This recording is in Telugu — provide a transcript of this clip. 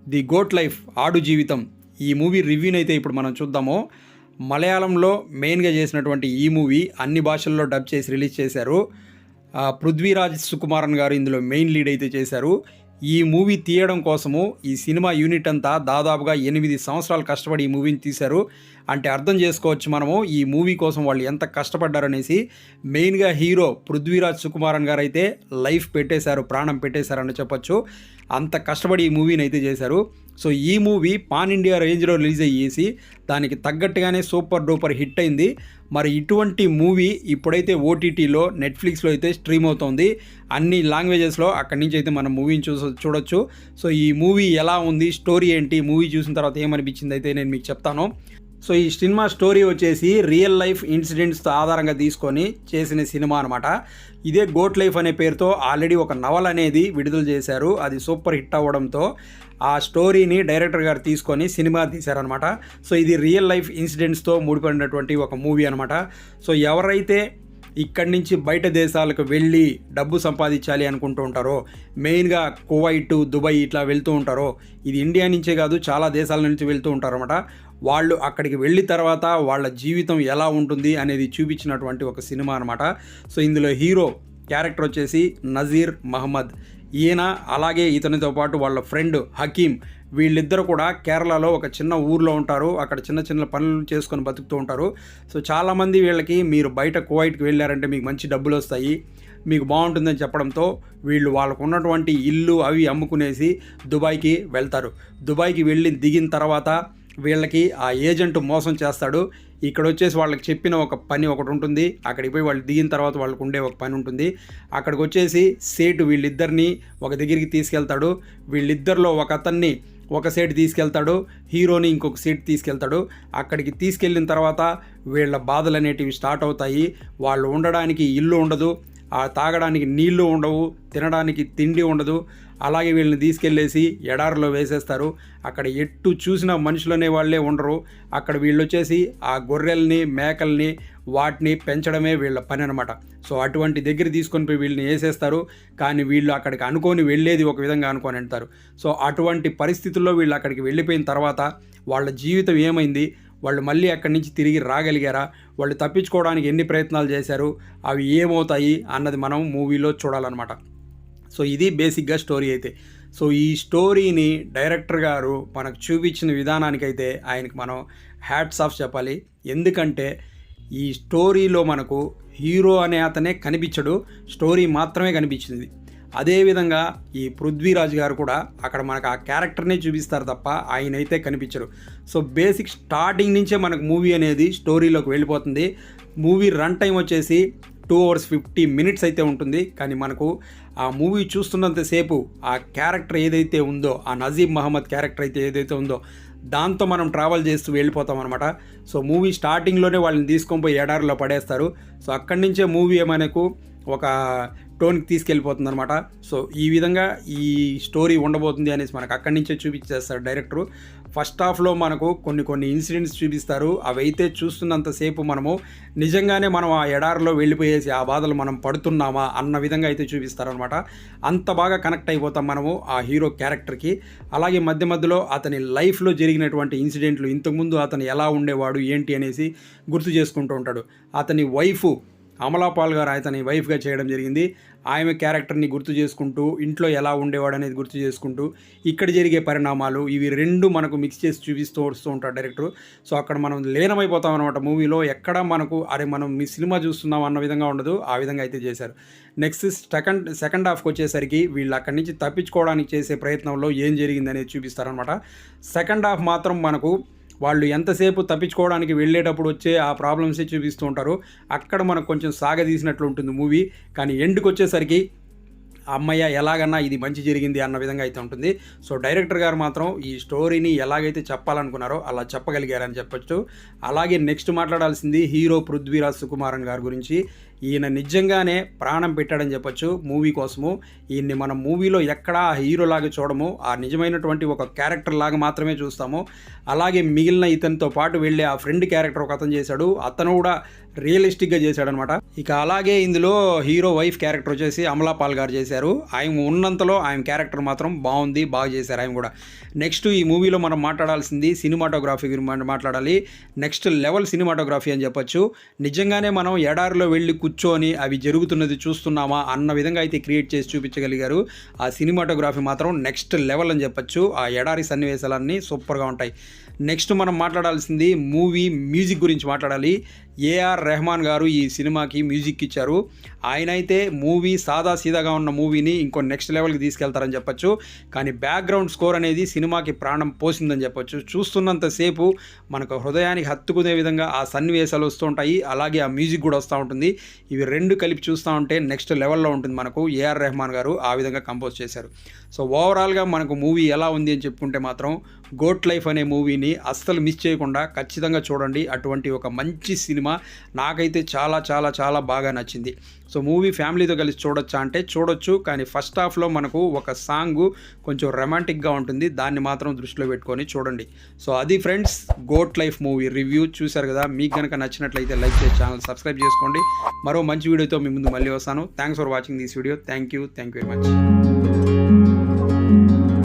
ది గోట్ లైఫ్ ఆడు జీవితం ఈ మూవీ రివ్యూని అయితే ఇప్పుడు మనం చూద్దాము. మలయాళంలో మెయిన్గా చేసినటువంటి ఈ మూవీ అన్ని భాషల్లో డబ్ చేసి రిలీజ్ చేశారు. పృథ్వీరాజ్ సుకుమారన్ గారు ఇందులో మెయిన్ లీడ్ అయితే చేశారు. ఈ మూవీ తీయడం కోసము ఈ సినిమా యూనిట్ అంతా దాదాపుగా 8 సంవత్సరాలు కష్టపడి ఈ మూవీని తీశారు. అంటే అర్థం చేసుకోవచ్చు మనము ఈ మూవీ కోసం వాళ్ళు ఎంత కష్టపడ్డారనేసి. మెయిన్గా హీరో పృథ్వీరాజ్ సుకుమారన్ గారు అయితే లైఫ్ పెట్టేశారు, ప్రాణం పెట్టేశారని చెప్పొచ్చు. అంత కష్టపడి ఈ మూవీని అయితే చేశారు. సో ఈ మూవీ పాన్ ఇండియా రేంజ్లో రిలీజ్ అయ్యేసి దానికి తగ్గట్టుగానే సూపర్ డూపర్ హిట్ అయింది. మరి ఇటువంటి మూవీ ఇప్పుడైతే ఓటీటీలో నెట్ఫ్లిక్స్లో అయితే స్ట్రీమ్ అవుతుంది. అన్ని లాంగ్వేజెస్లో అక్కడి నుంచి అయితే మనం మూవీని చూడొచ్చు. సో ఈ మూవీ ఎలా ఉంది, స్టోరీ ఏంటి, మూవీ చూసిన తర్వాత ఏమనిపించింది అయితే నేను మీకు చెప్తాను. సో ఈ సినిమా స్టోరీ వచ్చేసి రియల్ లైఫ్ ఇన్సిడెంట్స్తో ఆధారంగా తీసుకొని చేసిన సినిమా అనమాట. ఇదే గోట్ లైఫ్ అనే పేరుతో ఆల్రెడీ ఒక నవల అనేది విడుదల చేశారు. అది సూపర్ హిట్ అవ్వడంతో ఆ స్టోరీని డైరెక్టర్ గారు తీసుకొని సినిమా తీశారనమాట. సో ఇది రియల్ లైఫ్ ఇన్సిడెంట్స్తో ముడిపడినటువంటి ఒక మూవీ అనమాట. సో ఎవరైతే ఇక్కడి నుంచి బయట దేశాలకు వెళ్ళి డబ్బు సంపాదించాలి అనుకుంటూ ఉంటారో, మెయిన్గా కువైట్, దుబాయ్ ఇట్లా వెళ్తూ ఉంటారో, ఇది ఇండియా నుంచే కాదు చాలా దేశాల నుంచి వెళ్తూ ఉంటారన్నమాట. వాళ్ళు అక్కడికి వెళ్ళిన తర్వాత వాళ్ళ జీవితం ఎలా ఉంటుంది అనేది చూపించినటువంటి ఒక సినిమా అనమాట. సో ఇందులో హీరో క్యారెక్టర్ వచ్చేసి నజీర్ మహమ్మద్. ఈయన అలాగే ఇతనితో పాటు వాళ్ళ ఫ్రెండ్ హకీమ్, వీళ్ళిద్దరు కూడా కేరళలో ఒక చిన్న ఊర్లో ఉంటారు. అక్కడ చిన్న చిన్న పనులు చేసుకొని బతుకుతూ ఉంటారు. సో చాలామంది వీళ్ళకి మీరు బయట కువైట్కి వెళ్ళారంటే మీకు మంచి డబ్బులు వస్తాయి, మీకు బాగుంటుందని చెప్పడంతో వీళ్ళు వాళ్ళకు ఉన్నటువంటి ఇల్లు అవి అమ్ముకునేసి దుబాయ్కి వెళ్తారు. దుబాయ్కి వెళ్ళి దిగిన తర్వాత వీళ్ళకి ఆ ఏజెంట్ మోసం చేస్తాడు. ఇక్కడ వచ్చేసి వాళ్ళకి చెప్పిన ఒక పని ఒకటి ఉంటుంది, అక్కడికి పోయి వాళ్ళు దిగిన తర్వాత వాళ్ళకు ఉండే ఒక పని ఉంటుంది. అక్కడికి వచ్చేసి సేటు వీళ్ళిద్దరిని ఒక దగ్గరికి తీసుకెళ్తాడు. వీళ్ళిద్దరిలో ఒక అతన్ని ఒక సైడ్ తీసుకెళ్తాడు, హీరోని ఇంకొక సైడ్ తీసుకెళ్తాడు. అక్కడికి తీసుకెళ్ళిన తర్వాత వీళ్ళ బాధలు అనేటివి స్టార్ట్ అవుతాయి. వాళ్ళు ఉండడానికి ఇల్లు ఉండదు, తాగడానికి నీళ్లు ఉండవు, తినడానికి తిండి ఉండదు. అలాగే వీళ్ళని తీసుకెళ్ళేసి ఎడారిలో వేసేస్తారు. అక్కడ ఎట్టు చూసిన మనుషులు అనే వాళ్ళే ఉండరు. అక్కడ వీళ్ళు వచ్చేసి ఆ గొర్రెల్ని, మేకల్ని, వాటిని పెంచడమే వీళ్ళ పని అనమాట. సో అటువంటి దగ్గర తీసుకొని పోయి వీళ్ళని వేసేస్తారు. కానీ వీళ్ళు అక్కడికి అనుకొని వెళ్ళేది ఒక విధంగా అనుకొని వెళ్తారు. సో అటువంటి పరిస్థితుల్లో వీళ్ళు అక్కడికి వెళ్ళిపోయిన తర్వాత వాళ్ళ జీవితం ఏమైంది, వాళ్ళు మళ్ళీ అక్కడి నుంచి తిరిగి రాగలిగారా, వాళ్ళు తప్పించుకోవడానికి ఎన్ని ప్రయత్నాలు చేశారు, అవి ఏమవుతాయి అన్నది మనం మూవీలో చూడాలన్నమాట. సో ఇది బేసిక్గా స్టోరీ అయితే. సో ఈ స్టోరీని డైరెక్టర్ గారు మనకు చూపించిన విధానానికైతే ఆయనకి మనం హ్యాట్స్ ఆఫ్ చెప్పాలి. ఎందుకంటే ఈ స్టోరీలో మనకు హీరో అనే అతనే కనిపించడు, స్టోరీ మాత్రమే కనిపించింది. అదేవిధంగా ఈ పృథ్వీరాజ్ గారు కూడా అక్కడ మనకు ఆ క్యారెక్టర్నే చూపిస్తారు తప్ప ఆయన అయితే కనిపించరు. సో బేసిక్ స్టార్టింగ్ నుంచే మనకు మూవీ అనేది స్టోరీలోకి వెళ్ళిపోతుంది. మూవీ రన్ టైం వచ్చేసి 2 hours 50 minutes అయితే ఉంటుంది. కానీ మనకు ఆ మూవీ చూస్తున్నంతసేపు ఆ క్యారెక్టర్ ఏదైతే ఉందో, ఆ నజీర్ మహమ్మద్ క్యారెక్టర్ అయితే ఏదైతే ఉందో దాంతో మనం ట్రావెల్ చేస్తూ వెళ్ళిపోతాం అనమాట. సో మూవీ స్టార్టింగ్లోనే వాళ్ళని తీసుకొని పోయి ఎడారిలో పడేస్తారు. సో అక్కడి నుంచే మూవీ మనకు ఒక టోన్కి తీసుకెళ్ళిపోతుంది అనమాట. సో ఈ విధంగా ఈ స్టోరీ ఉండబోతుంది అనేసి మనకు అక్కడి నుంచే చూపించేస్తారు డైరెక్టరు. ఫస్ట్ హాఫ్లో మనకు కొన్ని ఇన్సిడెంట్స్ చూపిస్తారు. అవైతే చూస్తున్నంతసేపు మనము నిజంగానే మనం ఆ ఎడారిలో వెళ్ళిపోయేసి ఆ బాధలు మనం పడుతున్నామా అన్న విధంగా అయితే చూపిస్తారనమాట. అంత బాగా కనెక్ట్ అయిపోతాం మనము ఆ హీరో క్యారెక్టర్కి. అలాగే మధ్య మధ్యలో అతని లైఫ్లో జరిగినటువంటి ఇన్సిడెంట్లు, ఇంతకుముందు అతను ఎలా ఉండేవాడు ఏంటి అనేసి గుర్తు చేసుకుంటూ ఉంటాడు. అతని వైఫ్ అమలాపాల్ గారు అతని వైఫ్గా చేయడం జరిగింది. ఆమె క్యారెక్టర్ని గుర్తు చేసుకుంటూ, ఇంట్లో ఎలా ఉండేవాడు అనేది గుర్తు చేసుకుంటూ, ఇక్కడ జరిగే పరిణామాలు ఇవి రెండు మనకు మిక్స్ చేసి చూపిస్తూ వస్తూ ఉంటాడు డైరెక్టర్. సో అక్కడ మనం లీనమైపోతాం అనమాట మూవీలో. ఎక్కడ మనకు అరే మనం మీ సినిమా చూస్తున్నాం అన్న విధంగా ఉండదు, ఆ విధంగా అయితే చేశారు. నెక్స్ట్ సెకండ్ హాఫ్కి వచ్చేసరికి వీళ్ళు అక్కడి నుంచి తప్పించుకోవడానికి చేసే ప్రయత్నంలో ఏం జరిగింది అనేది చూపిస్తారనమాట. సెకండ్ హాఫ్ మాత్రం మనకు వాళ్ళు ఎంతసేపు తప్పించుకోవడానికి వెళ్ళేటప్పుడు వచ్చే ఆ ప్రాబ్లమ్సే చూపిస్తూ ఉంటారు. అక్కడ మనకు కొంచెం సాగదీసినట్లు ఉంటుంది మూవీ. కానీ ఎండ్కి వచ్చేసరికి అమ్మయ్య ఎలాగన్నా ఇది మంచి జరిగింది అన్న విధంగా అయితే ఉంటుంది. సో డైరెక్టర్ గారు మాత్రం ఈ స్టోరీని ఎలాగైతే చెప్పాలనుకున్నారో అలా చెప్పగలిగారని చెప్పొచ్చు. అలాగే నెక్స్ట్ మాట్లాడాల్సింది హీరో పృథ్వీరాజ్ సుకుమారన్ గారి గురించి. ఈయన నిజంగానే ప్రాణం పెట్టాడని చెప్పొచ్చు మూవీ కోసము. ఈయన్ని మనం మూవీలో ఎక్కడా హీరోలాగా చూడము, ఆ నిజమైనటువంటి ఒక క్యారెక్టర్ లాగా మాత్రమే చూస్తాము. అలాగే మిగిలిన ఇతనితో పాటు వెళ్ళే ఆ ఫ్రెండ్ క్యారెక్టర్ ఒక అతను చేశాడు, అతను కూడా రియలిస్టిక్గా చేశాడనమాట. ఇక అలాగే ఇందులో హీరో వైఫ్ క్యారెక్టర్ వచ్చేసి అమలా పాల్ గారు చేశారు. ఆయన ఉన్నంతలో ఆయన క్యారెక్టర్ మాత్రం బాగుంది, బాగా చేశారు ఆయన కూడా. నెక్స్ట్ ఈ మూవీలో మనం మాట్లాడాల్సింది సినిమాటోగ్రఫీ గురించి మాట్లాడాలి. నెక్స్ట్ లెవెల్ సినిమాటోగ్రఫీ అని చెప్పొచ్చు. నిజంగానే మనం ఎడారిలో వెళ్ళి కూర్చొని అవి జరుగుతున్నది చూస్తున్నామా అన్న విధంగా అయితే క్రియేట్ చేసి చూపించగలిగారు. ఆ సినిమాటోగ్రఫీ మాత్రం నెక్స్ట్ లెవెల్ అని చెప్పొచ్చు. ఆ ఎడారి సన్నివేశాలన్నీ సూపర్గా ఉంటాయి. నెక్స్ట్ మనం మాట్లాడాల్సింది మూవీ మ్యూజిక్ గురించి మాట్లాడాలి. ఏఆర్ రెహమాన్ గారు ఈ సినిమాకి మ్యూజిక్ ఇచ్చారు. ఆయన అయితే మూవీ సాదా సీదాగా ఉన్న మూవీని ఇంకో నెక్స్ట్ లెవెల్కి తీసుకెళ్తారని చెప్పొచ్చు. కానీ బ్యాక్గ్రౌండ్ స్కోర్ అనేది సినిమాకి ప్రాణం పోసిందని చెప్పొచ్చు. చూస్తున్నంతసేపు మనకు హృదయానికి హత్తుకునే విధంగా ఆ సన్నివేశాలు వస్తూ ఉంటాయి, అలాగే ఆ మ్యూజిక్ కూడా వస్తూ ఉంటుంది. ఇవి రెండు కలిపి చూస్తూ ఉంటే నెక్స్ట్ లెవెల్లో ఉంటుంది మనకు. ఏఆర్ రెహమాన్ గారు ఆ విధంగా కంపోజ్ చేశారు. సో ఓవరాల్గా మనకు మూవీ ఎలా ఉంది అని చెప్పుకుంటే మాత్రం గోట్ లైఫ్ అనే మూవీని అస్సలు మిస్ చేయకుండా ఖచ్చితంగా చూడండి. అటువంటి ఒక మంచి సినిమా నాకైతే చాలా చాలా చాలా బాగా నచ్చింది. సో మూవీ ఫ్యామిలీతో కలిసి చూడొచ్చా అంటే చూడొచ్చు, కానీ ఫస్ట్ హాఫ్లో మనకు ఒక సాంగ్ కొంచెం రొమాంటిక్గా ఉంటుంది, దాన్ని మాత్రం దృష్టిలో పెట్టుకొని చూడండి. సో అది friends Goat Life movie review. చూశారు కదా, మీకు కనుక నచ్చినట్లయితే లైక్ చేసి ఛానల్ సబ్స్క్రైబ్ చేసుకోండి. మరో మంచి వీడియోతో మీ ముందు మళ్ళీ వస్తాను. Thanks for watching this video. Thank you very much.